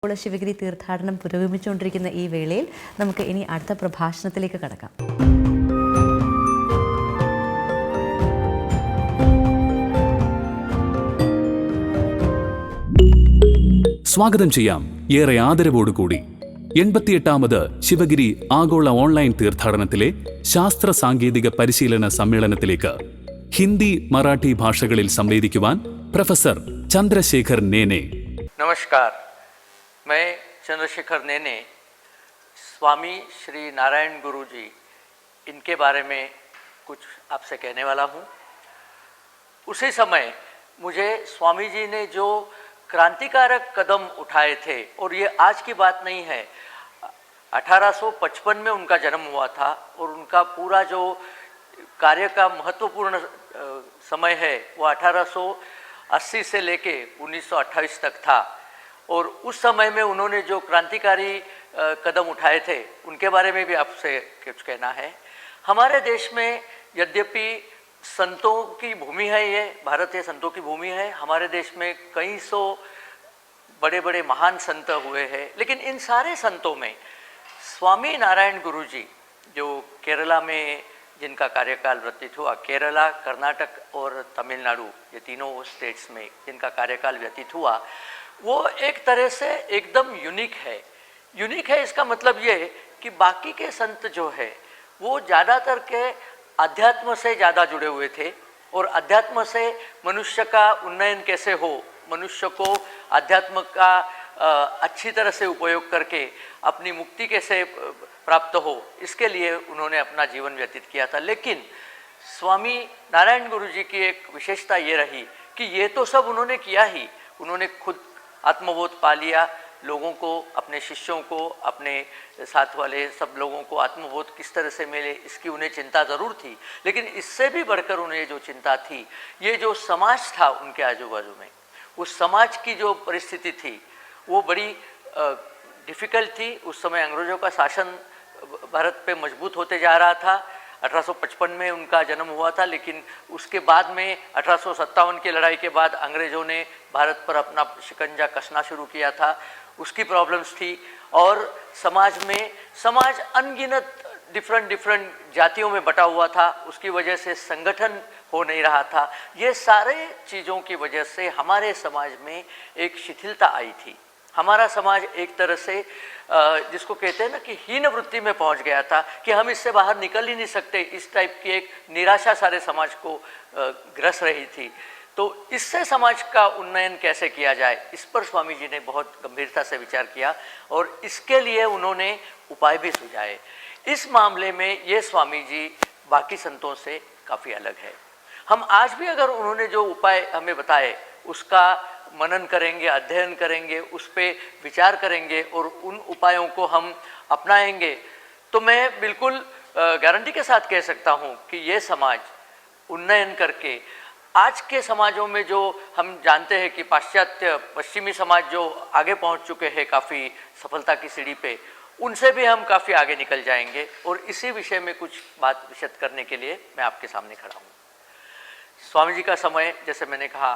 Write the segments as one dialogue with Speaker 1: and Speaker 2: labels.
Speaker 1: ശിവഗിരി തീർത്ഥാടനം പുരോഗമിച്ചുകൊണ്ടിരിക്കുന്ന ഈ വേളയിൽ നമുക്ക് ഇനി അടുത്ത പ്രഭാഷണത്തിലേക്ക് കടക്കാം.
Speaker 2: സ്വാഗതം ചെയ്യാം ഏറെ ആദരവോടുകൂടി 88ാമത് ശിവഗിരി ആഗോള ഓൺലൈൻ തീർത്ഥാടനത്തിലെ ശാസ്ത്ര സാങ്കേതിക പരിശീലന സമ്മേളനത്തിലേക്ക് ഹിന്ദി മറാഠി ഭാഷകളിൽ സംവേദിക്കുവാൻ പ്രൊഫസർ ചന്ദ്രശേഖർ നേനെ.
Speaker 3: नमस्कार, मैं चंद्रशेखर नेने स्वामी श्री नारायण गुरु जी इनके बारे में कुछ आपसे कहने वाला हूँ. उसी समय मुझे स्वामी जी ने जो क्रांतिकारक कदम उठाए थे, और ये आज की बात नहीं है, 1855 में उनका जन्म हुआ था और उनका पूरा जो कार्य का महत्वपूर्ण समय है वो 1880 से लेके 1928 तक था. और उस समय में उन्होंने जो क्रांतिकारी कदम उठाए थे उनके बारे में भी आपसे कुछ कहना है. हमारे देश में यद्यपि संतों की भूमि है, ये भारत ये संतों की भूमि है. हमारे देश में कई सौ बड़े बड़े महान संत हुए हैं, लेकिन इन सारे संतों में स्वामी नारायण गुरु जी जो केरला में जिनका कार्यकाल व्यतीत हुआ, केरला, कर्नाटक और तमिलनाडु ये तीनों स्टेट्स में जिनका कार्यकाल व्यतीत हुआ, वो एक तरह से एकदम यूनिक है. यूनिक है इसका मतलब ये कि बाकी के संत जो है वो ज़्यादातर के अध्यात्म से ज़्यादा जुड़े हुए थे, और अध्यात्म से मनुष्य का उन्नयन कैसे हो, मनुष्य को अध्यात्म का अच्छी तरह से उपयोग करके अपनी मुक्ति कैसे प्राप्त हो, इसके लिए उन्होंने अपना जीवन व्यतीत किया था. लेकिन स्वामी नारायण गुरु जी की एक विशेषता ये रही कि ये तो सब उन्होंने किया ही, उन्होंने खुद आत्मबोध पा लिया, लोगों को, अपने शिष्यों को, अपने साथ वाले सब लोगों को आत्मबोध किस तरह से मिले इसकी उन्हें चिंता ज़रूर थी. लेकिन इससे भी बढ़कर उन्हें जो चिंता थी, ये जो समाज था उनके आजू बाजू में, उस समाज की जो परिस्थिति थी वो बड़ी डिफ़िकल्ट थी. उस समय अंग्रेज़ों का शासन भारत पे मजबूत होते जा रहा था. 1855 में उनका जन्म हुआ था, लेकिन उसके बाद में 1857 की लड़ाई के बाद अंग्रेज़ों ने भारत पर अपना शिकंजा कसना शुरू किया था. उसकी प्रॉब्लम्स थी, और समाज अनगिनत डिफरेंट जातियों में बटा हुआ था. उसकी वजह से संगठन हो नहीं रहा था. ये सारे चीज़ों की वजह से हमारे समाज में एक शिथिलता आई थी. हमारा समाज एक तरह से जिसको कहते हैं ना कि हीन वृत्ति में पहुंच गया था कि हम इससे बाहर निकल ही नहीं सकते. इस टाइप की एक निराशा सारे समाज को ग्रस रही थी. तो इससे समाज का उन्नयन कैसे किया जाए, इस पर स्वामी जी ने बहुत गंभीरता से विचार किया, और इसके लिए उन्होंने उपाय भी सुझाए. इस मामले में ये स्वामी जी बाकी संतों से काफ़ी अलग है. हम आज भी अगर उन्होंने जो उपाय हमें बताए उसका मनन करेंगे, अध्ययन करेंगे, उस पर विचार करेंगे और उन उपायों को हम अपनाएंगे, तो मैं बिल्कुल गारंटी के साथ कह सकता हूँ कि ये समाज उन्नयन करके आज के समाजों में जो हम जानते हैं कि पाश्चात्य पश्चिमी समाज जो आगे पहुँच चुके हैं काफ़ी सफलता की सीढ़ी पे, उनसे भी हम काफ़ी आगे निकल जाएंगे. और इसी विषय में कुछ बात विशद करने के लिए मैं आपके सामने खड़ा हूँ. स्वामी जी का समय, जैसे मैंने कहा,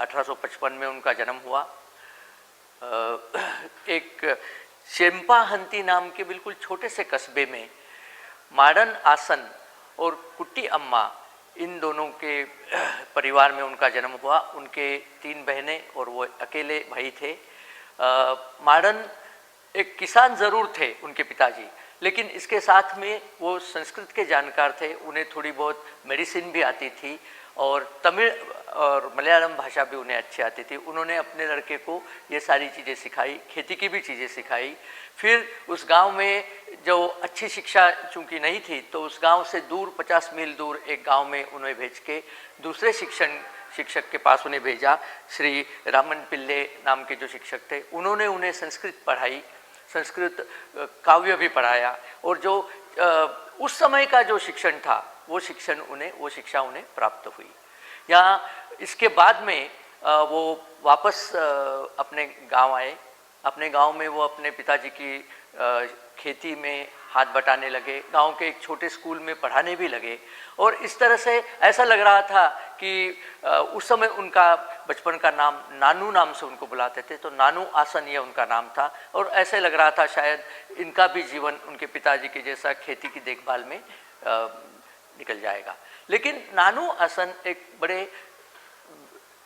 Speaker 3: 1855 में उनका जन्म हुआ. एक शेम्पाहंती नाम के बिल्कुल छोटे से कस्बे में माडन आसन और कुट्टी अम्मा, इन दोनों के परिवार में उनका जन्म हुआ. उनके 3 बहनें और वो अकेले भाई थे. माडन एक किसान ज़रूर थे उनके पिताजी, लेकिन इसके साथ में वो संस्कृत के जानकार थे. उन्हें थोड़ी बहुत मेडिसिन भी आती थी, और तमिल और मलयालम भाषा भी उन्हें अच्छी आती थी. उन्होंने अपने लड़के को ये सारी चीज़ें सिखाई, खेती की भी चीज़ें सिखाई. फिर उस गांव में जो अच्छी शिक्षा चूँकि नहीं थी, तो उस गांव से दूर 50 मील दूर एक गांव में उन्हें भेज के दूसरे शिक्षक के पास उन्हें भेजा. श्री रामन पिल्ले नाम के जो शिक्षक थे, उन्होंने उन्हें संस्कृत पढ़ाई, संस्कृत काव्य भी पढ़ाया. और जो उस समय का जो शिक्षण था वो शिक्षा उन्हें प्राप्त हुई. यहाँ इसके बाद में वो वापस अपने गांव आए. अपने गांव में वो अपने पिताजी की खेती में हाथ बटाने लगे, गांव के एक छोटे स्कूल में पढ़ाने भी लगे। और इस तरह से ऐसा लग रहा था कि उस समय उनका बचपन का नाम नानू नाम से उनको बुलाते थे, तो नानू आसन ये उनका नाम था। और ऐसे लग रहा था शायद इनका भी जीवन उनके पिताजी के जैसा खेती की देखभाल में निकल जाएगा। लेकिन नानू आसन एक बड़े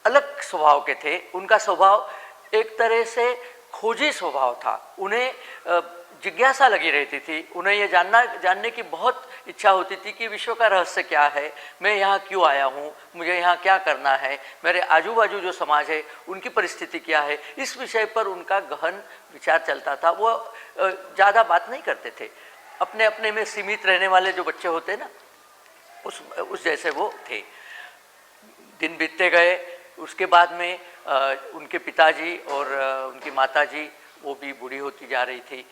Speaker 3: अलग स्वभाव के थे। उनका स्वभाव एक तरह से खोजी स्वभाव था। उन्हें जिज्ञासा लगी रहती थी, उन्हें ये जानने की बहुत इच्छा होती थी कि विश्व का रहस्य क्या है, मैं यहाँ क्यों आया हूँ, मुझे यहाँ क्या करना है, मेरे आजू बाजू जो समाज है उनकी परिस्थिति क्या है, इस विषय पर उनका गहन विचार चलता था। वो ज़्यादा बात नहीं करते थे, अपने अपने में सीमित रहने वाले जो बच्चे होते ना उस जैसे वो थे। दिन बीतते गए, उसके बाद में उनके पिताजी और उनकी माताजी वो भी बूढ़ी होती जा रही थी,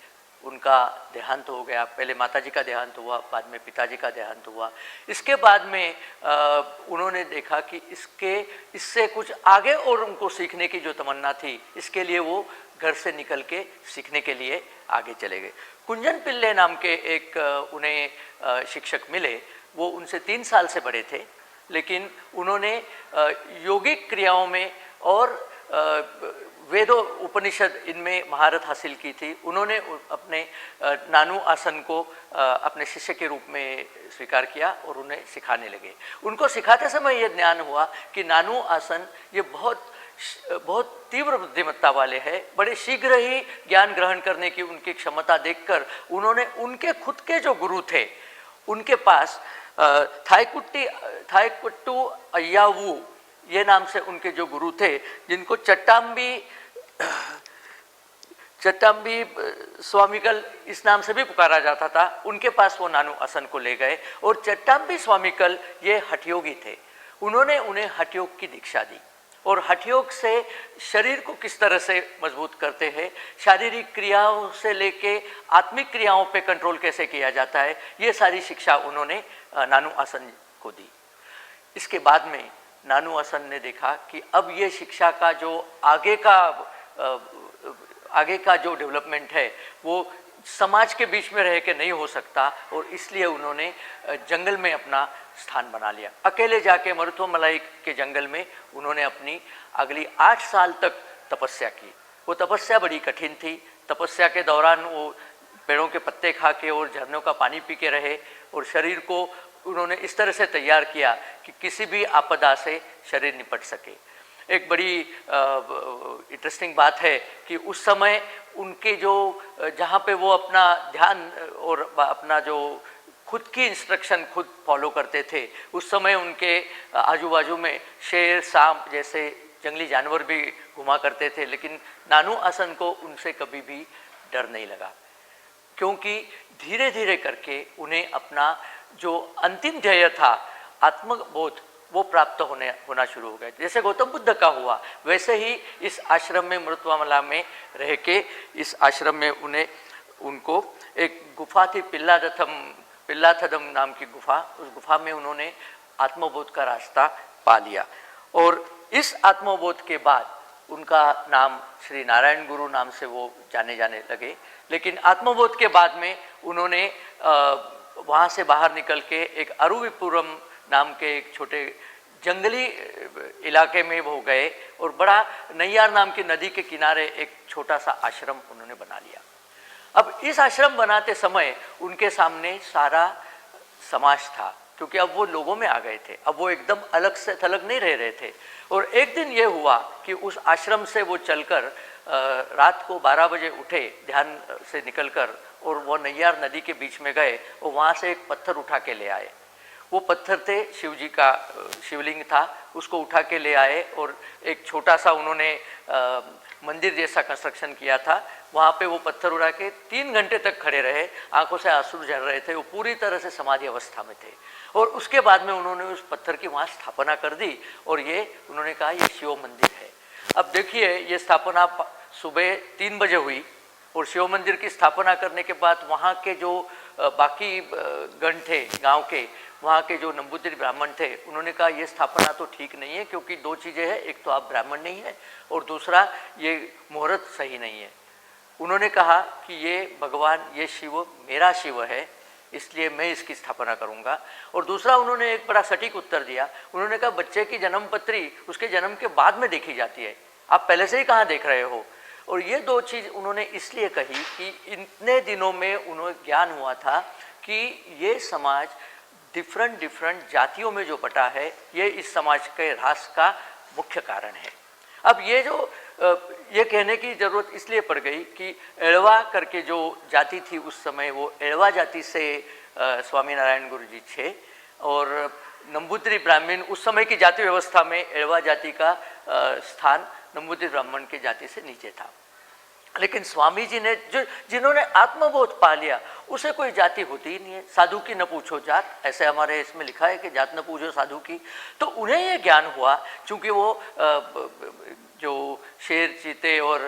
Speaker 3: उनका देहांत हो गया। पहले माताजी का देहांत हुआ, बाद में पिताजी का देहांत हुआ। इसके बाद में उन्होंने देखा कि इससे कुछ आगे और उनको सीखने की जो तमन्ना थी, इसके लिए वो घर से निकल के सीखने के लिए आगे चले गए। कुंजन पिल्ले नाम के एक उन्हें शिक्षक मिले। वो उनसे 3 साल से बड़े थे, लेकिन उन्होंने योगिक क्रियाओं में और वेदों उपनिषद इनमें महारत हासिल की थी। उन्होंने अपने नानू आसन को अपने शिष्य के रूप में स्वीकार किया और उन्हें सिखाने लगे। उनको सिखाते समय ये ज्ञान हुआ कि नानू आसन ये बहुत तीव्र बुद्धिमत्ता वाले हैं। बड़े शीघ्र ही ज्ञान ग्रहण करने की उनकी क्षमता देखकर उन्होंने उनके खुद के जो गुरु थे उनके पास थाईकुट्टू अय्यावू ये नाम से उनके जो गुरु थे, जिनको चट्टाम्बी स्वामीकल इस नाम से भी पुकारा जाता था, उनके पास वो नानू आसन को ले गए। और चट्टाम्बी स्वामीकल ये हठयोगी थे। उन्होंने उन्हें हठयोग की दीक्षा दी और हठयोग से शरीर को किस तरह से मजबूत करते हैं, शारीरिक क्रियाओं से लेके आत्मिक क्रियाओं पे कंट्रोल कैसे किया जाता है, ये सारी शिक्षा उन्होंने नानू आसन को दी। इसके बाद में नानू आसन ने देखा कि अब ये शिक्षा का जो आगे का जो डेवलपमेंट है वो समाज के बीच में रह के नहीं हो सकता, और इसलिए उन्होंने जंगल में अपना स्थान बना लिया। अकेले जाके मरुथुमलाई के जंगल में उन्होंने अपनी अगली 8 साल तक तपस्या की। वो तपस्या बड़ी कठिन थी। तपस्या के दौरान वो पेड़ों के पत्ते खा के और झरनों का पानी पी के रहे, और शरीर को उन्होंने इस तरह से तैयार किया कि किसी भी आपदा से शरीर निपट सके। एक बड़ी इंटरेस्टिंग बात है कि उस समय उनके जो जहाँ पे वो अपना ध्यान और अपना जो खुद की इंस्ट्रक्शन खुद फॉलो करते थे, उस समय उनके आजू बाजू में शेर, सांप जैसे जंगली जानवर भी घुमा करते थे, लेकिन नानू आसन को उनसे कभी भी डर नहीं लगा, क्योंकि धीरे धीरे करके उन्हें अपना जो अंतिम ध्येय था आत्मबोध वो प्राप्त होना शुरू हो गया। जैसे गौतम बुद्ध का हुआ, वैसे ही इस आश्रम में मरुथुमला में रह के इस आश्रम में उनको एक गुफा थी पिल्लाथदम नाम की गुफा, उस गुफा में उन्होंने आत्मबोध का रास्ता पा लिया। और इस आत्मबोध के बाद उनका नाम श्री नारायण गुरु नाम से वो जाने लगे। लेकिन आत्मबोध के बाद में उन्होंने वहाँ से बाहर निकल के एक अरुविपुरम नाम के एक छोटे जंगली इलाके में वो गए और बड़ा नैयार नाम की नदी के किनारे एक छोटा सा आश्रम उन्होंने बना लिया। अब इस आश्रम बनाते समय उनके सामने सारा समाज था, क्योंकि अब वो लोगों में आ गए थे, अब वो एकदम अलग से थलग नहीं रह रहे थे। और एक दिन ये हुआ कि उस आश्रम से वो चलकर रात को 12 बजे उठे ध्यान से निकलकर, और वो नैयार नदी के बीच में गए और वहाँ से एक पत्थर उठा के ले आए। वो पत्थर थे शिव जी का शिवलिंग था, उसको उठा के ले आए और एक छोटा सा उन्होंने मंदिर जैसा कंस्ट्रक्शन किया था। वहाँ पे वो पत्थर उड़ा के 3 घंटे तक खड़े रहे, आंखों से आंसू झर रहे थे, वो पूरी तरह से समाधि अवस्था में थे। और उसके बाद में उन्होंने उस पत्थर की वहाँ स्थापना कर दी और ये उन्होंने कहा ये शिव मंदिर है। अब देखिए ये स्थापना सुबह 3 बजे हुई और शिव मंदिर की स्थापना करने के बाद वहाँ के जो बाकी गण थे गांव के, वहाँ के जो नंबूदिर ब्राह्मण थे, उन्होंने कहा ये स्थापना तो ठीक नहीं है, क्योंकि 2 चीज़ें हैं, एक तो आप ब्राह्मण नहीं है और दूसरा ये मुहूर्त सही नहीं है। उन्होंने कहा कि ये भगवान, ये शिव मेरा शिव है, इसलिए मैं इसकी स्थापना करूंगा। और दूसरा उन्होंने एक बड़ा सटीक उत्तर दिया, उन्होंने कहा बच्चे की जन्म पत्री उसके जन्म के बाद में देखी जाती है, आप पहले से ही कहाँ देख रहे हो। और ये दो चीज़ उन्होंने इसलिए कही कि इतने दिनों में उन्हें ज्ञान हुआ था कि ये समाज डिफरेंट जातियों में जो बटा है, ये इस समाज के ह्रास का मुख्य कारण है। अब ये कहने की ज़रूरत इसलिए पड़ गई कि एड़वा करके जो जाति थी उस समय, वो एड़वा जाति से स्वामी नारायण गुरु जी थे, और नंबूद्री ब्राह्मण उस समय की जाति व्यवस्था में एड़वा जाति का स्थान नंबूद्री ब्राह्मण की जाति से नीचे था। लेकिन स्वामी जी ने जिन्होंने आत्मबोध पा लिया, उसे कोई जाति होती ही नहीं है, साधु की न पूछो जात, ऐसे हमारे इसमें लिखा है कि जात न पूछो साधु की। तो उन्हें ये ज्ञान हुआ, चूँकि वो जो शेर चीते और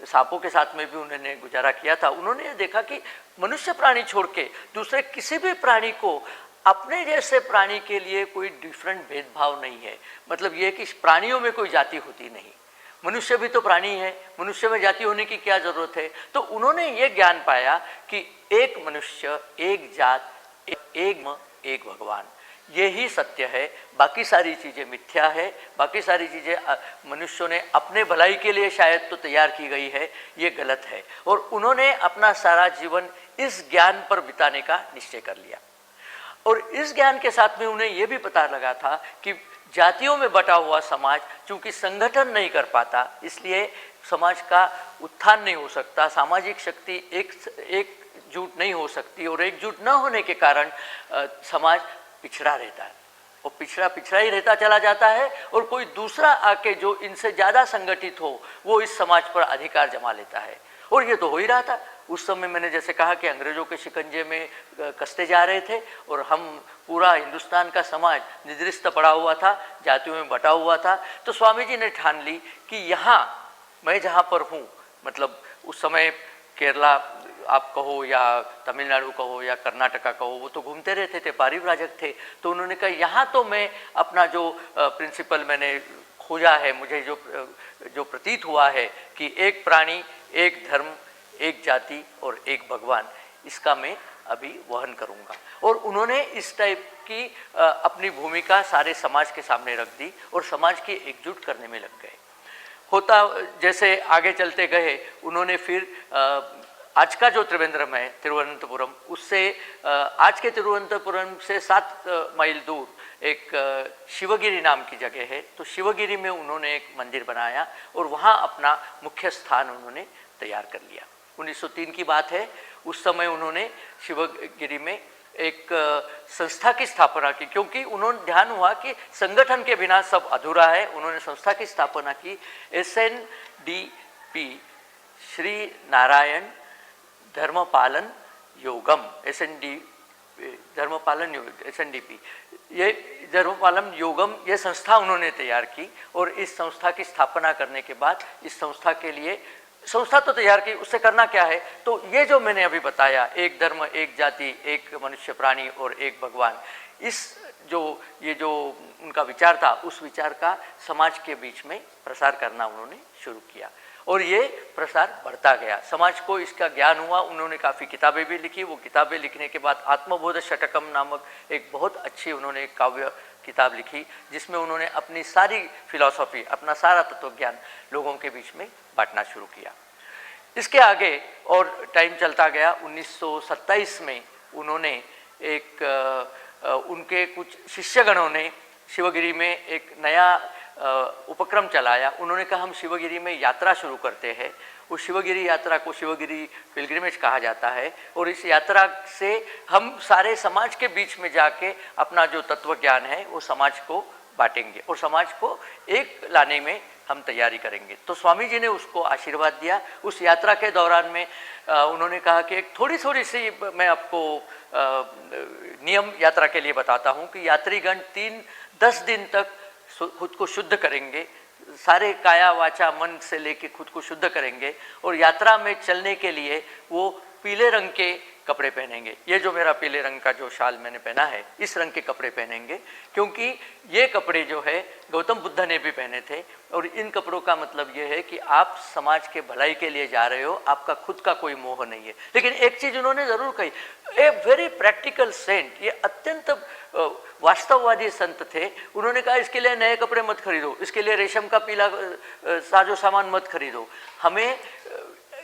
Speaker 3: सांपों के साथ में भी उन्होंने गुजारा किया था, उन्होंने ये देखा कि मनुष्य प्राणी छोड़ के दूसरे किसी भी प्राणी को अपने जैसे प्राणी के लिए कोई डिफरेंट भेदभाव नहीं है। मतलब ये कि प्राणियों में कोई जाति होती नहीं, मनुष्य भी तो प्राणी है, मनुष्य में जाति होने की क्या जरूरत है। तो उन्होंने ये ज्ञान पाया कि एक मनुष्य, एक जात, एक भगवान, यही सत्य है, बाकी सारी चीज़ें मिथ्या है, बाकी सारी चीज़ें मनुष्यों ने अपने भलाई के लिए शायद तो तैयार की गई है, ये गलत है। और उन्होंने अपना सारा जीवन इस ज्ञान पर बिताने का निश्चय कर लिया। और इस ज्ञान के साथ में उन्हें ये भी पता लगा था कि जातियों में बटा हुआ समाज चूंकि संगठन नहीं कर पाता, इसलिए समाज का उत्थान नहीं हो सकता, सामाजिक शक्ति एकजुट नहीं हो सकती, और एकजुट न होने के कारण समाज पिछड़ा रहता है, और पिछड़ा ही रहता चला जाता है, और कोई दूसरा आके जो इनसे ज़्यादा संगठित हो वो इस समाज पर अधिकार जमा लेता है। और ये तो हो ही रहा था। उस समय मैंने जैसे कहा कि अंग्रेज़ों के शिकंजे में कसते जा रहे थे, और हम पूरा हिंदुस्तान का समाज निद्रिस्त पड़ा हुआ था, जातियों में बटा हुआ था। तो स्वामी जी ने ठान ली कि यहाँ मैं जहाँ पर हूँ, मतलब उस समय केरला आप कहो या तमिलनाडु कहो या कर्नाटका कहो, वो तो घूमते रहते थे, पारिव्राजक थे। तो उन्होंने कहा यहाँ तो मैं अपना जो प्रिंसिपल मैंने खोजा है, मुझे जो प्रतीत हुआ है कि एक प्राणी, एक धर्म, एक जाति और एक भगवान, इसका मैं अभी वहन करूँगा। और उन्होंने इस टाइप की अपनी भूमिका सारे समाज के सामने रख दी और समाज की एकजुट करने में लग गए। होता जैसे आगे चलते गए, उन्होंने फिर आज का जो त्रिवेंद्रम है, तिरुवनंतपुरम, उससे आज के तिरुवनंतपुरम से 7 माइल दूर एक शिवगिरी नाम की जगह है। तो शिवगिरी में उन्होंने एक मंदिर बनाया और वहाँ अपना मुख्य स्थान उन्होंने तैयार कर लिया। 1903 की बात है। उस समय उन्होंने शिवगिरी में एक संस्था की स्थापना की, क्योंकि उन्होंने ध्यान हुआ कि संगठन के बिना सब अधूरा है। उन्होंने संस्था की स्थापना की, SNDP, श्री नारायण धर्मपालन योगम, धर्मपालन योग, SNDP, ये धर्मपालन योगम, ये संस्था उन्होंने तैयार की। और इस संस्था की स्थापना करने के बाद इस संस्था के लिए, संस्था तो तैयार की, उससे करना क्या है, तो ये जो मैंने अभी बताया, एक धर्म, एक जाति, एक मनुष्य प्राणी और एक भगवान, ये जो उनका विचार था, उस विचार का समाज के बीच में प्रसार करना उन्होंने शुरू किया। और ये प्रसार बढ़ता गया, समाज को इसका ज्ञान हुआ। उन्होंने काफ़ी किताबें भी लिखी। वो किताबें लिखने के बाद आत्मबोध षटकम नामक एक बहुत अच्छी उन्होंने काव्य किताब लिखी, जिसमें उन्होंने अपनी सारी फिलॉसफी, अपना सारा तत्वज्ञान लोगों के बीच में बांटना शुरू किया। इसके आगे और टाइम चलता गया। 1927 में उन्होंने उनके कुछ शिष्यगणों ने शिवगिरी में एक नया उपक्रम चलाया। उन्होंने कहा हम शिवगिरी में यात्रा शुरू करते हैं। उस शिवगिरी यात्रा को शिवगिरी पिलग्रिमेज कहा जाता है। और इस यात्रा से हम सारे समाज के बीच में जाके अपना जो तत्व ज्ञान है वो समाज को बांटेंगे और समाज को एक लाने में हम तैयारी करेंगे। तो स्वामी जी ने उसको आशीर्वाद दिया। उस यात्रा के दौरान में उन्होंने कहा कि एक थोड़ी सी मैं आपको नियम यात्रा के लिए बताता हूँ कि यात्रीगण 10 दिन तक खुद को शुद्ध करेंगे, सारे काया वाचा मन से लेके खुद को शुद्ध करेंगे। और यात्रा में चलने के लिए वो पीले रंग के कपड़े पहनेंगे। ये जो मेरा पीले रंग का जो शाल मैंने पहना है, इस रंग के कपड़े पहनेंगे, क्योंकि ये कपड़े जो है गौतम बुद्ध ने भी पहने थे। और इन कपड़ों का मतलब ये है कि आप समाज के भलाई के लिए जा रहे हो, आपका खुद का कोई मोह नहीं है। लेकिन एक चीज़ उन्होंने ज़रूर कही, ए वेरी प्रैक्टिकल सेंट, ये अत्यंत वास्तववादी संत थे। उन्होंने कहा इसके लिए नए कपड़े मत खरीदो, इसके लिए रेशम का पीला साजो सामान मत खरीदो। हमें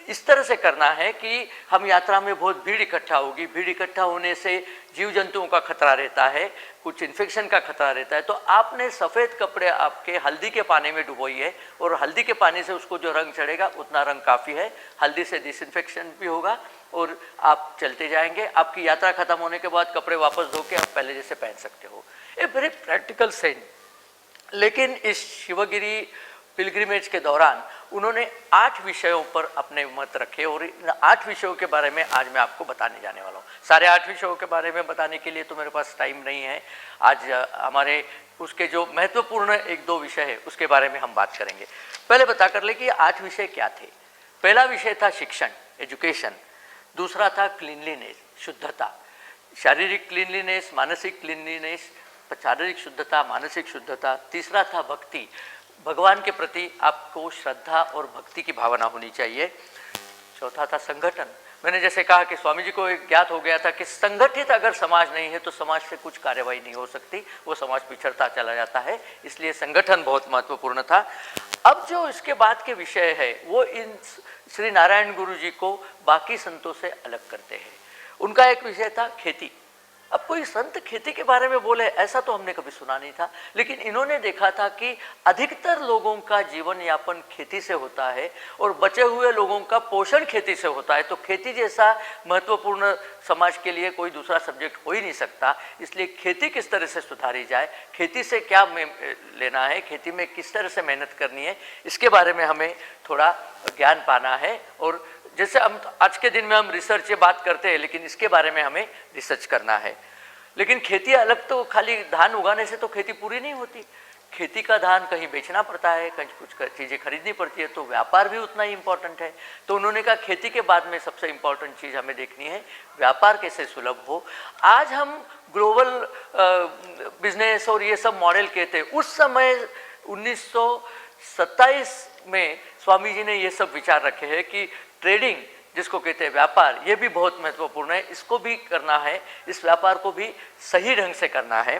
Speaker 3: इस तरह से करना है कि हम यात्रा में बहुत भीड़ इकट्ठा होगी, भीड़ इकट्ठा होने से जीव जंतुओं का खतरा रहता है, कुछ इन्फेक्शन का खतरा रहता है। तो आपने सफ़ेद कपड़े आपके हल्दी के पानी में डुबोई है, और हल्दी के पानी से उसको जो रंग चढ़ेगा उतना रंग काफ़ी है। हल्दी से डिसइंफेक्शन भी होगा और आप चलते जाएंगे। आपकी यात्रा खत्म होने के बाद कपड़े वापस धो के आप पहले जैसे पहन सकते हो। A very practical saint. लेकिन इस शिवगिरी पिलग्रिमेज के दौरान उन्होंने 8 विषयों पर अपने मत रखे, और इन 8 विषयों के बारे में आज मैं आपको बताने जाने वाला हूँ। सारे 8 विषयों के बारे में बताने के लिए तो मेरे पास टाइम नहीं है। आज हमारे उसके जो महत्वपूर्ण 1-2 विषय है उसके बारे में हम बात करेंगे। पहले बता कर ले कि 8 विषय क्या थे। पहला विषय था शिक्षण, एजुकेशन। दूसरा था क्लीनलीनेस, शुद्धता, शारीरिक क्लीनलीनेस, मानसिक क्लीनलीनेस, शारीरिक शुद्धता, मानसिक शुद्धता। तीसरा था भक्ति, भगवान के प्रति आपको श्रद्धा और भक्ति की भावना होनी चाहिए। चौथा था संगठन। मैंने जैसे कहा कि स्वामी जी को एक ज्ञात हो गया था कि संगठित अगर समाज नहीं है तो समाज से कुछ कार्यवाही नहीं हो सकती, वो समाज पिछड़ता चला जाता है, इसलिए संगठन बहुत महत्वपूर्ण था। अब जो इसके बाद के विषय है वो इन श्री नारायण गुरु जी को बाकी संतों से अलग करते हैं। उनका एक विषय था खेती। अब कोई संत खेती के बारे में बोले ऐसा तो हमने कभी सुना नहीं था, लेकिन इन्होंने देखा था कि अधिकतर लोगों का जीवन यापन खेती से होता है और बचे हुए लोगों का पोषण खेती से होता है। तो खेती जैसा महत्वपूर्ण समाज के लिए कोई दूसरा सब्जेक्ट हो ही नहीं सकता। इसलिए खेती किस तरह से सुधारी जाए, खेती से क्या लेना है, खेती में किस तरह से मेहनत करनी है, इसके बारे में हमें थोड़ा ज्ञान पाना है। और जैसे हम आज के दिन में हम रिसर्च से बात करते हैं, लेकिन इसके बारे में हमें रिसर्च करना है। लेकिन खेती अलग, तो खाली धान उगाने से तो खेती पूरी नहीं होती। खेती का धान कहीं बेचना पड़ता है, कहीं कुछ चीज़ें खरीदनी पड़ती है, तो व्यापार भी उतना ही इम्पोर्टेंट है। तो उन्होंने कहा खेती के बाद में सबसे इम्पोर्टेंट चीज़ हमें देखनी है व्यापार कैसे सुलभ हो। आज हम ग्लोबल बिजनेस और ये सब मॉडल कहते हैं, उस समय 1927 में स्वामी जी ने ये सब विचार रखे हैं कि ट्रेडिंग जिसको कहते हैं व्यापार, ये भी बहुत महत्वपूर्ण है, इसको भी करना है, इस व्यापार को भी सही ढंग से करना है।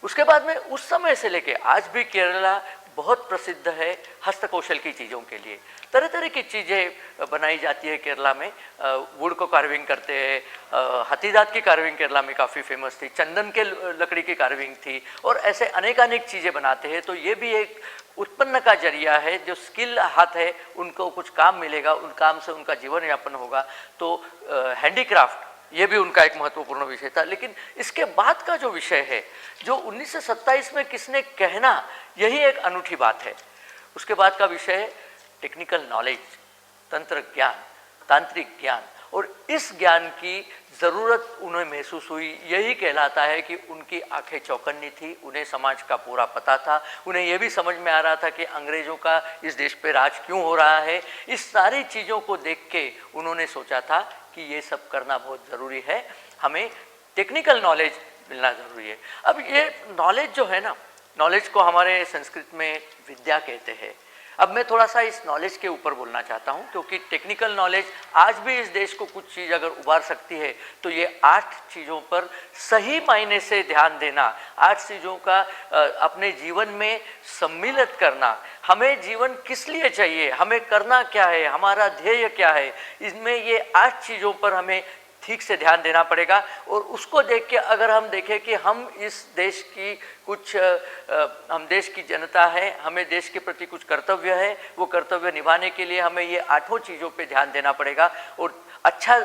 Speaker 3: उसके बाद में उस समय से लेके आज भी केरला बहुत प्रसिद्ध है हस्तकौशल की चीज़ों के लिए। तरह तरह की चीज़ें बनाई जाती है केरला में। वुड को कार्विंग करते हैं, हाथीदांत की कार्विंग केरला में काफ़ी फेमस थी, चंदन के लकड़ी की कार्विंग थी, और ऐसे अनेकानेक चीज़ें बनाते हैं। तो ये भी एक उत्पन्न का जरिया है, जो स्किल हाथ है उनको कुछ काम मिलेगा, उन काम से उनका जीवन यापन होगा। तो हैंडीक्राफ्ट ये भी उनका एक महत्वपूर्ण विषय था। लेकिन इसके बाद का जो विषय है, जो 1927 में किसने कहना, यही एक अनूठी बात है। उसके बाद का विषय है टेक्निकल नॉलेज, तंत्र ज्ञान, तांत्रिक ज्ञान। और इस ज्ञान की ज़रूरत उन्हें महसूस हुई। यही कहलाता है कि उनकी आंखें चौकन्नी थी, उन्हें समाज का पूरा पता था, उन्हें यह भी समझ में आ रहा था कि अंग्रेज़ों का इस देश पे राज क्यों हो रहा है। इस सारी चीज़ों को देख के उन्होंने सोचा था कि ये सब करना बहुत ज़रूरी है, हमें टेक्निकल नॉलेज मिलना ज़रूरी है। अब ये नॉलेज जो है ना, नॉलेज को हमारे संस्कृत में विद्या कहते हैं। अब मैं थोड़ा सा इस नॉलेज के ऊपर बोलना चाहता हूँ, क्योंकि टेक्निकल नॉलेज आज भी इस देश को कुछ चीज़ अगर उभार सकती है तो ये 8 चीज़ों पर सही मायने से ध्यान देना, 8 चीज़ों का अपने जीवन में सम्मिलित करना। हमें जीवन किस लिए चाहिए, हमें करना क्या है, हमारा ध्येय क्या है, इसमें ये 8 चीज़ों पर हमें ठीक से ध्यान देना पड़ेगा। और उसको देख के अगर हम देखें कि हम इस देश की कुछ हम देश की जनता है, हमें देश के प्रति कुछ कर्तव्य है, वो कर्तव्य निभाने के लिए हमें ये 8 चीज़ों पे ध्यान देना पड़ेगा और अच्छा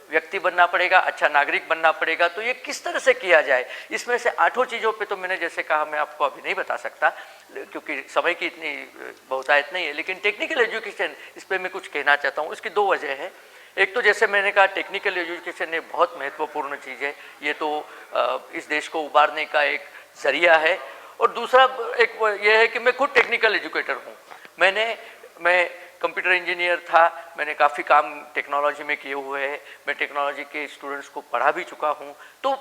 Speaker 3: व्यक्ति बनना पड़ेगा, अच्छा नागरिक बनना पड़ेगा। तो ये किस तरह से किया जाए, इसमें से 8 चीज़ों पे तो मैंने जैसे कहा मैं आपको अभी नहीं बता सकता, क्योंकि समय की इतनी बहुतायत नहीं है। लेकिन टेक्निकल एजुकेशन, इस पर मैं कुछ कहना चाहता हूँ। इसकी 2 वजह है। एक तो जैसे मैंने कहा टेक्निकल एजुकेशन एक बहुत महत्वपूर्ण चीज़ है, ये तो इस देश को उबारने का एक जरिया है। और दूसरा एक ये है कि मैं खुद टेक्निकल एजुकेटर हूँ। मैं कंप्यूटर इंजीनियर था, मैंने काफ़ी काम टेक्नोलॉजी में किए हुए हैं, मैं टेक्नोलॉजी के स्टूडेंट्स को पढ़ा भी चुका हूँ। तो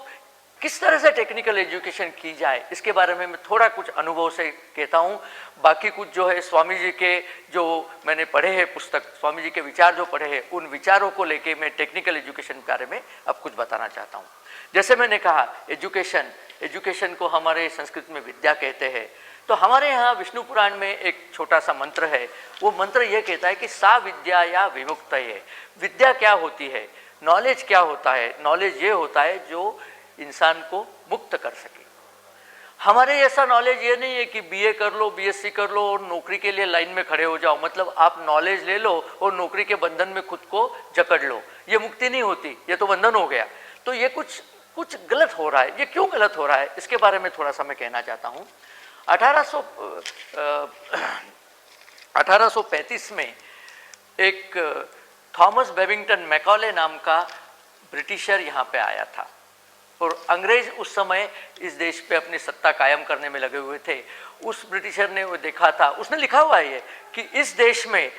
Speaker 3: किस तरह से टेक्निकल एजुकेशन की जाए इसके बारे में मैं थोड़ा कुछ अनुभव से कहता हूँ। बाकी कुछ जो है स्वामी जी के जो मैंने पढ़े हैं पुस्तक, स्वामी जी के विचार जो पढ़े हैं, उन विचारों को लेके मैं टेक्निकल एजुकेशन के बारे में अब कुछ बताना चाहता हूँ। जैसे मैंने कहा एजुकेशन को हमारे संस्कृत में विद्या कहते हैं। तो हमारे यहाँ विष्णु पुराण में एक छोटा सा मंत्र है, वो मंत्र ये कहता है कि सा विद्या या विमुक्त है। विद्या क्या होती है, नॉलेज क्या होता है? नॉलेज ये होता है जो इंसान को मुक्त कर सके। हमारे ऐसा नॉलेज ये नहीं है कि बीए कर लो, बीएससी कर लो और नौकरी के लिए लाइन में खड़े हो जाओ, मतलब आप नॉलेज ले लो और नौकरी के बंधन में खुद को जकड़ लो। ये मुक्ति नहीं होती, ये तो बंधन हो गया। तो ये कुछ गलत हो रहा है। ये क्यों गलत हो रहा है इसके बारे में थोड़ा सा मैं कहना चाहता हूँ। 1835 में एक थॉमस बेबिंगटन मैकॉले नाम का ब्रिटिशर यहाँ पे आया था और अंग्रेज उस समय इस देश पे अपनी सत्ता कायम करने में लगे हुए थे। उस ब्रिटिशर ने वो देखा था, उसने लिखा हुआ है ये कि इस देश में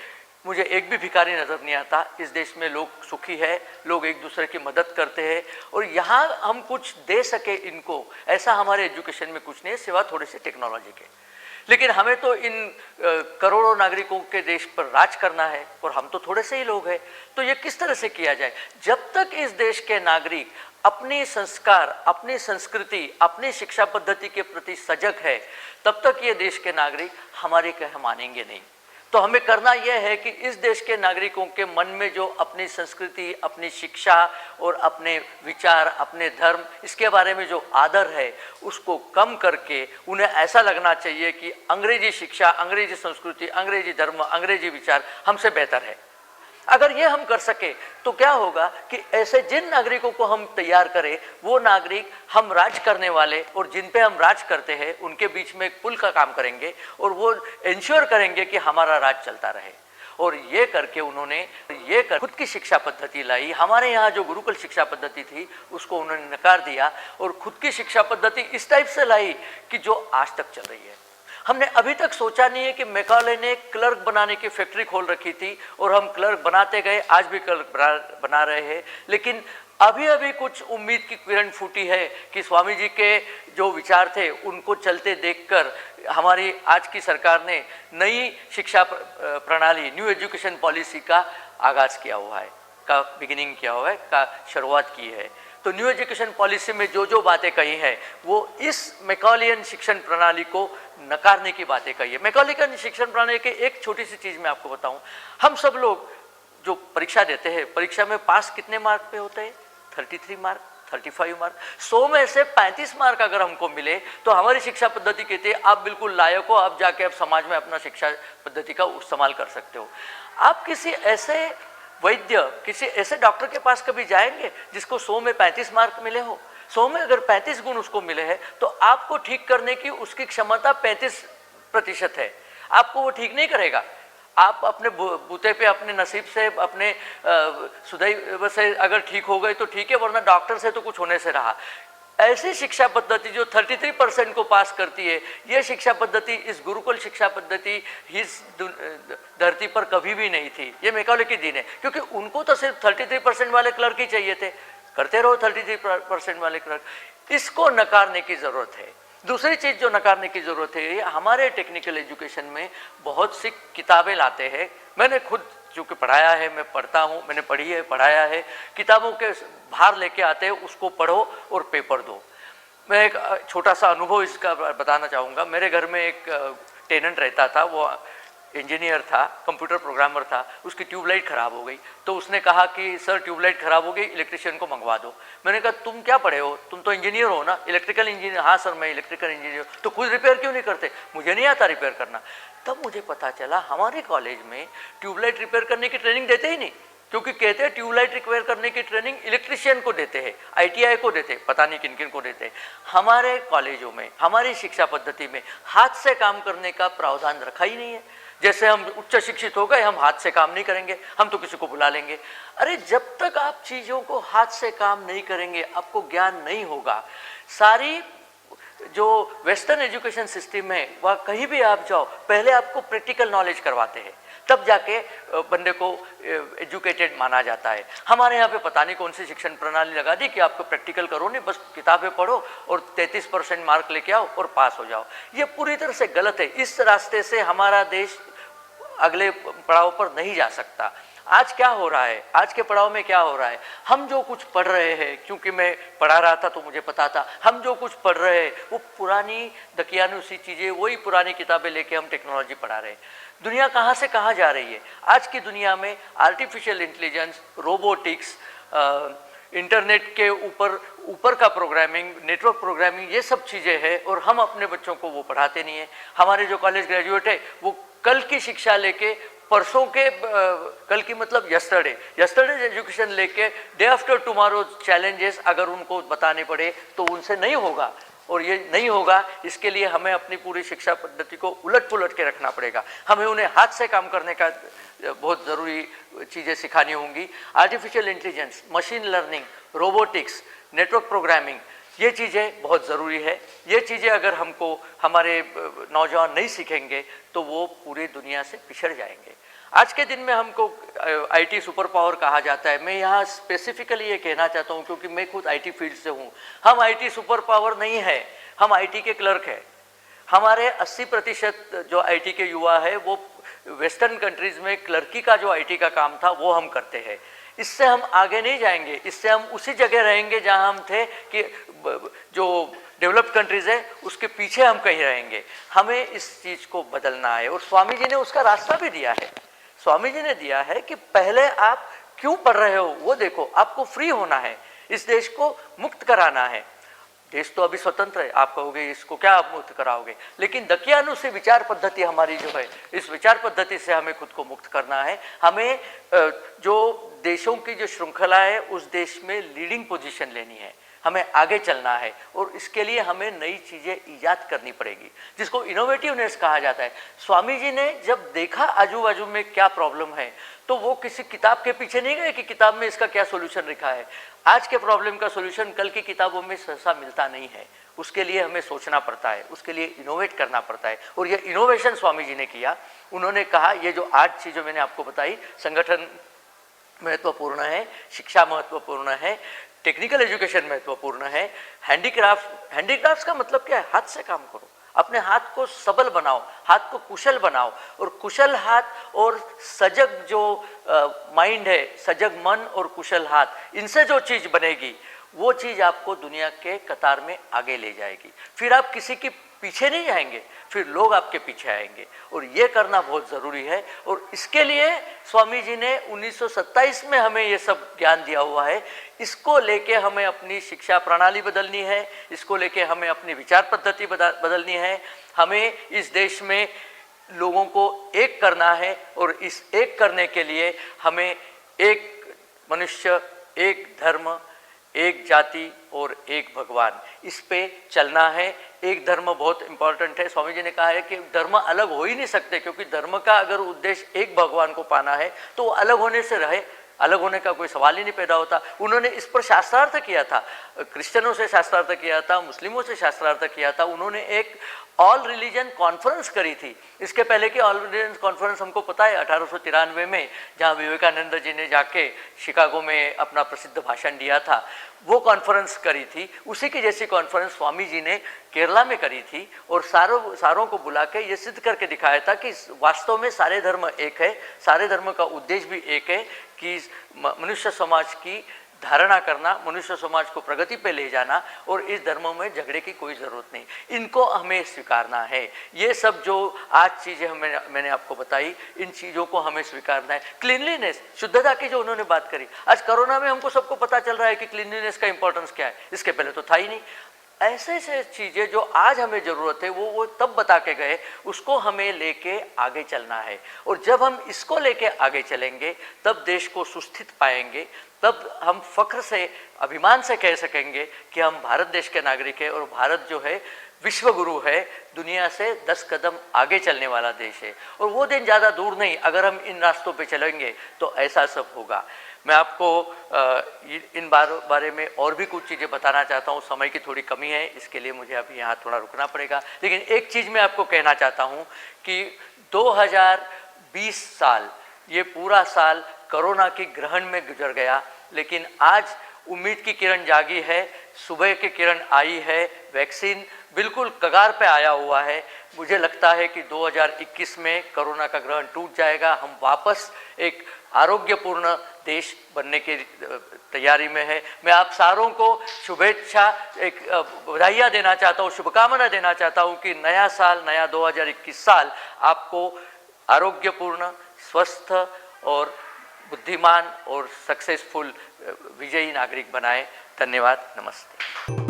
Speaker 3: मुझे एक भी भिखारी नज़र नहीं आता, इस देश में लोग सुखी है, लोग एक दूसरे की मदद करते हैं और यहाँ हम कुछ दे सके इनको, ऐसा हमारे एजुकेशन में कुछ नहीं है सिवा थोड़ी सी टेक्नोलॉजी के। लेकिन हमें तो इन करोड़ों नागरिकों के देश पर राज करना है और हम तो थोड़े से ही लोग हैं। तो ये किस तरह से किया जाए? जब तक इस देश के नागरिक अपनी संस्कार, अपनी संस्कृति, अपनी शिक्षा पद्धति के प्रति सजग है, तब तक ये देश के नागरिक हमारे कह मानेंगे नहीं। तो हमें करना यह है कि इस देश के नागरिकों के मन में जो अपनी संस्कृति, अपनी शिक्षा और अपने विचार, अपने धर्म, इसके बारे में जो आदर है उसको कम करके उन्हें ऐसा लगना चाहिए कि अंग्रेजी शिक्षा, अंग्रेजी संस्कृति, अंग्रेजी धर्म, अंग्रेजी विचार हमसे बेहतर है। अगर ये हम कर सके तो क्या होगा कि ऐसे जिन नागरिकों को हम तैयार करें, वो नागरिक हम राज करने वाले और जिन पे हम राज करते हैं उनके बीच में एक पुल का काम करेंगे और वो इंश्योर करेंगे कि हमारा राज चलता रहे। और ये करके उन्होंने खुद की शिक्षा पद्धति लाई। हमारे यहाँ जो गुरुकुल शिक्षा पद्धति थी उसको उन्होंने नकार दिया और खुद की शिक्षा पद्धति इस टाइप से लाई कि जो आज तक चल रही है। हमने अभी तक सोचा नहीं है कि मैकॉले ने क्लर्क बनाने की फैक्ट्री खोल रखी थी और हम क्लर्क बनाते गए, आज भी क्लर्क बना रहे हैं। लेकिन अभी अभी कुछ उम्मीद की किरण फूटी है कि स्वामी जी के जो विचार थे उनको चलते देखकर हमारी आज की सरकार ने नई शिक्षा प्रणाली, न्यू एजुकेशन पॉलिसी का आगाज किया हुआ है, का बिगिनिंग किया हुआ है, का शुरुआत की है। तो न्यू एजुकेशन पॉलिसी में जो जो बातें कही हैं वो इस मैकॉलियन शिक्षण प्रणाली को नकारने की बातें कही है। मैकॉलियन शिक्षण प्रणाली की एक छोटी सी चीज़ मैं आपको बताऊं, हम सब लोग जो परीक्षा देते हैं, परीक्षा में पास कितने मार्क पे होते हैं? 33 मार्क, 35 मार्क। 100 में से 35 मार्क अगर हमको मिले तो हमारी शिक्षा पद्धति कहती है आप बिल्कुल लायक हो, आप जाके आप समाज में अपना शिक्षा पद्धति का इस्तेमाल कर सकते हो। आप किसी ऐसे वैद्य, किसी ऐसे डॉक्टर के पास कभी जाएंगे जिसको 100 में 35 मार्क मिले हो? 100 में अगर 35 गुण उसको मिले हैं तो आपको ठीक करने की उसकी क्षमता 35% है। आपको वो ठीक नहीं करेगा। आप अपने बूते पे, अपने नसीब से, अपने सुदैव से अगर ठीक हो गए तो ठीक है, वरना डॉक्टर से तो कुछ होने से रहा। ऐसी शिक्षा पद्धति जो 33% को पास करती है, यह शिक्षा पद्धति, इस गुरुकुल शिक्षा पद्धति इस धरती पर कभी भी नहीं थी। ये मैकॉले की देन है, क्योंकि उनको तो सिर्फ 33% वाले क्लर्क ही चाहिए थे। करते रहो 33% वाले क्लर्क। इसको नकारने की ज़रूरत है। दूसरी चीज़ जो नकारने की ज़रूरत है, हमारे टेक्निकल एजुकेशन में बहुत सी किताबें लाते हैं। मैंने खुद चूँकि पढ़ाया है, मैं पढ़ता हूँ, मैंने पढ़ी है, पढ़ाया है। किताबों के बाहर लेके आते हैं, उसको पढ़ो और पेपर दो। मैं एक छोटा सा अनुभव इसका बताना चाहूँगा। मेरे घर में एक टेनेंट रहता था, वो इंजीनियर था, कंप्यूटर प्रोग्रामर था। उसकी ट्यूबलाइट ख़राब हो गई तो उसने कहा कि सर ट्यूबलाइट ख़राब हो गई, इलेक्ट्रिशियन को मंगवा दो। मैंने कहा तुम क्या पढ़े हो, तुम तो इंजीनियर हो ना, इलेक्ट्रिकल इंजीनियर? हाँ सर मैं इलेक्ट्रिकल इंजीनियर। तो खुद रिपेयर क्यों नहीं करते? मुझे नहीं आता रिपेयर करना। तब मुझे पता चला हमारे कॉलेज में ट्यूबलाइट रिपेयर करने की ट्रेनिंग देते ही नहीं, क्योंकि कहते हैं ट्यूबलाइट रिपेयर करने की ट्रेनिंग इलेक्ट्रिशियन को देते हैं, ITI को देते, पता नहीं किन किन को देते। हमारे कॉलेजों में, हमारी शिक्षा पद्धति में हाथ से काम करने का प्रावधान रखा ही नहीं है। जैसे हम उच्च शिक्षित हो गए, हम हाथ से काम नहीं करेंगे, हम तो किसी को बुला लेंगे। अरे जब तक आप चीज़ों को हाथ से काम नहीं करेंगे, आपको ज्ञान नहीं होगा। सारी जो वेस्टर्न एजुकेशन सिस्टम है, वह कहीं भी आप जाओ, पहले आपको प्रैक्टिकल नॉलेज करवाते हैं, तब जाके बंदे को एजुकेटेड माना जाता है। हमारे यहाँ पे पता नहीं कौन सी शिक्षण प्रणाली लगा दी कि आपको प्रैक्टिकल करो नहीं, बस किताबें पढ़ो और 33% मार्क लेके आओ और पास हो जाओ। ये पूरी तरह से गलत है। इस रास्ते से हमारा देश अगले पड़ाव पर नहीं जा सकता। आज क्या हो रहा है, आज के पड़ाव में क्या हो रहा है, हम जो कुछ पढ़ रहे हैं, क्योंकि मैं पढ़ा रहा था तो मुझे पता था, हम जो कुछ पढ़ रहे हैं वो पुरानी दकियानुसी चीज़ें, वही पुरानी किताबें लेके हम टेक्नोलॉजी पढ़ा रहे हैं। दुनिया कहाँ से कहाँ जा रही है। आज की दुनिया में आर्टिफिशियल इंटेलिजेंस, रोबोटिक्स, इंटरनेट के ऊपर का प्रोग्रामिंग, नेटवर्क प्रोग्रामिंग, ये सब चीज़ें हैं और हम अपने बच्चों को वो पढ़ाते नहीं हैं। हमारे जो कॉलेज ग्रेजुएट है वो कल की शिक्षा लेके, परसों के, कल की मतलब यस्टरडे एजुकेशन लेके डे आफ्टर टुमारो चैलेंजेस अगर उनको बताने पड़े तो उनसे नहीं होगा। और ये नहीं होगा, इसके लिए हमें अपनी पूरी शिक्षा पद्धति को उलट पुलट के रखना पड़ेगा। हमें उन्हें हाथ से काम करने का बहुत ज़रूरी चीज़ें सिखानी होंगी। Artificial intelligence, machine learning, robotics, network programming, ये चीज़ें बहुत ज़रूरी है। ये चीज़ें अगर हमको हमारे नौजवान नहीं सीखेंगे तो वो पूरी दुनिया से पिछड़ जाएंगे। आज के दिन में हमको आईटी सुपर पावर कहा जाता है। मैं यहाँ स्पेसिफिकली ये कहना चाहता हूँ क्योंकि मैं खुद आईटी फील्ड से हूँ। हम आईटी सुपर पावर नहीं है, हम आईटी के क्लर्क हैं। हमारे 80% जो आईटी के युवा है वो वेस्टर्न कंट्रीज़ में क्लर्की का जो आईटी का काम था वो हम करते हैं। इससे हम आगे नहीं जाएंगे, इससे हम उसी जगह रहेंगे जहाँ हम थे कि जो डेवलप्ड कंट्रीज़ है उसके पीछे हम कहीं रहेंगे। हमें इस चीज़ को बदलना है और स्वामी जी ने उसका रास्ता भी दिया है। स्वामी जी ने दिया है कि पहले आप क्यों पढ़ रहे हो वो देखो, आपको फ्री होना है, इस देश को मुक्त कराना है। देश तो अभी स्वतंत्र है, आप कहोगे इसको क्या आप मुक्त कराओगे, लेकिन दकियानु से विचार पद्धति हमारी जो है, इस विचार पद्धति से हमें खुद को मुक्त करना है। हमें जो देशों की जो श्रृंखला है उस देश में लीडिंग पोजीशन लेनी है, हमें आगे चलना है और इसके लिए हमें नई चीज़ें ईजाद करनी पड़ेगी जिसको इनोवेटिवनेस कहा जाता है। स्वामी जी ने जब देखा आजू बाजू में क्या प्रॉब्लम है तो वो किसी किताब के पीछे नहीं गए कि किताब में इसका क्या सोल्यूशन लिखा है। आज के प्रॉब्लम का सोल्यूशन कल की किताबों में सहसा मिलता नहीं है, उसके लिए हमें सोचना पड़ता है, उसके लिए इनोवेट करना पड़ता है और ये इनोवेशन स्वामी जी ने किया। उन्होंने कहा ये जो 8 चीज़ें मैंने आपको बताई, संगठन महत्वपूर्ण है, शिक्षा महत्वपूर्ण है, टेक्निकल एजुकेशन महत्वपूर्ण है, हैंडीक्राफ्ट का मतलब क्या है, हाथ से काम करो, अपने हाथ को सबल बनाओ, हाथ को कुशल बनाओ और कुशल हाथ और सजग जो माइंड है, सजग मन और कुशल हाथ, इनसे जो चीज़ बनेगी वो चीज़ आपको दुनिया के कतार में आगे ले जाएगी। फिर आप किसी के पीछे नहीं जाएंगे, फिर लोग आपके पीछे आएंगे और ये करना बहुत ज़रूरी है। और इसके लिए स्वामी जी ने 1927 में हमें ये सब ज्ञान दिया हुआ है। इसको लेके हमें अपनी शिक्षा प्रणाली बदलनी है, इसको लेके हमें अपनी विचार पद्धति बदलनी है। हमें इस देश में लोगों को एक करना है और इस एक करने के लिए हमें एक मनुष्य, एक धर्म, एक जाति और एक भगवान, इस पे चलना है। एक धर्म बहुत इंपॉर्टेंट है। स्वामी जी ने कहा है कि धर्म अलग हो ही नहीं सकते क्योंकि धर्म का अगर उद्देश्य एक भगवान को पाना है तो अलग होने से रहे, अलग होने का कोई सवाल ही नहीं पैदा होता। उन्होंने इस पर शास्त्रार्थ किया था, क्रिश्चियनों से शास्त्रार्थ किया था, मुस्लिमों से शास्त्रार्थ किया था। उन्होंने एक ऑल रिलीजन कॉन्फ्रेंस करी थी। इसके पहले की ऑल रिलीजन कॉन्फ्रेंस हमको पता है 1893 में, जहाँ विवेकानंद जी ने जाके शिकागो में अपना प्रसिद्ध भाषण दिया था, वो कॉन्फ्रेंस करी थी। उसी की जैसी कॉन्फ्रेंस स्वामी जी ने केरला में करी थी और सारों को बुला के ये सिद्ध करके दिखाया था कि वास्तव में सारे धर्म एक है, सारे धर्म का उद्देश्य भी एक है कि मनुष्य समाज की धारणा करना, मनुष्य समाज को प्रगति पे ले जाना और इस धर्मों में झगड़े की कोई ज़रूरत नहीं, इनको हमें स्वीकारना है। ये सब जो आज चीज़ें मैंने आपको बताई, इन चीज़ों को हमें स्वीकारना है। क्लीनलीनेस, शुद्धता की जो उन्होंने बात करी, आज कोरोना में हमको सबको पता चल रहा है कि क्लीनलीनेस का इंपॉर्टेंस क्या है, इसके पहले तो था ही नहीं। ऐसे ऐसे चीज़ें जो आज हमें ज़रूरत है वो तब बता के गए, उसको हमें लेके आगे चलना है। और जब हम इसको लेके आगे चलेंगे तब देश को सुस्थित पाएंगे, तब हम फख्र से, अभिमान से कह सकेंगे कि हम भारत देश के नागरिक हैं और भारत जो है विश्व गुरु है, दुनिया से 10 कदम आगे चलने वाला देश है। और वो दिन ज़्यादा दूर नहीं, अगर हम इन रास्तों पे चलेंगे तो ऐसा सब होगा। मैं आपको इन बारे में और भी कुछ चीज़ें बताना चाहता हूँ, समय की थोड़ी कमी है, इसके लिए मुझे अभी यहाँ थोड़ा रुकना पड़ेगा। लेकिन एक चीज़ मैं आपको कहना चाहता हूँ कि 20 साल, ये पूरा साल कोरोना की ग्रहण में गुजर गया, लेकिन आज उम्मीद की किरण जागी है, सुबह की किरण आई है, वैक्सीन बिल्कुल कगार पे आया हुआ है। मुझे लगता है कि 2021 में कोरोना का ग्रहण टूट जाएगा, हम वापस एक आरोग्यपूर्ण देश बनने की तैयारी में है। मैं आप सारों को शुभेच्छा, एक बधाइयाँ देना चाहता हूँ, शुभकामना देना चाहता हूँ कि नया साल, नया 2021 साल आपको आरोग्यपूर्ण, स्वस्थ और बुद्धिमान और सक्सेसफुल विजयी नागरिक बनाए। धन्यवाद, नमस्ते।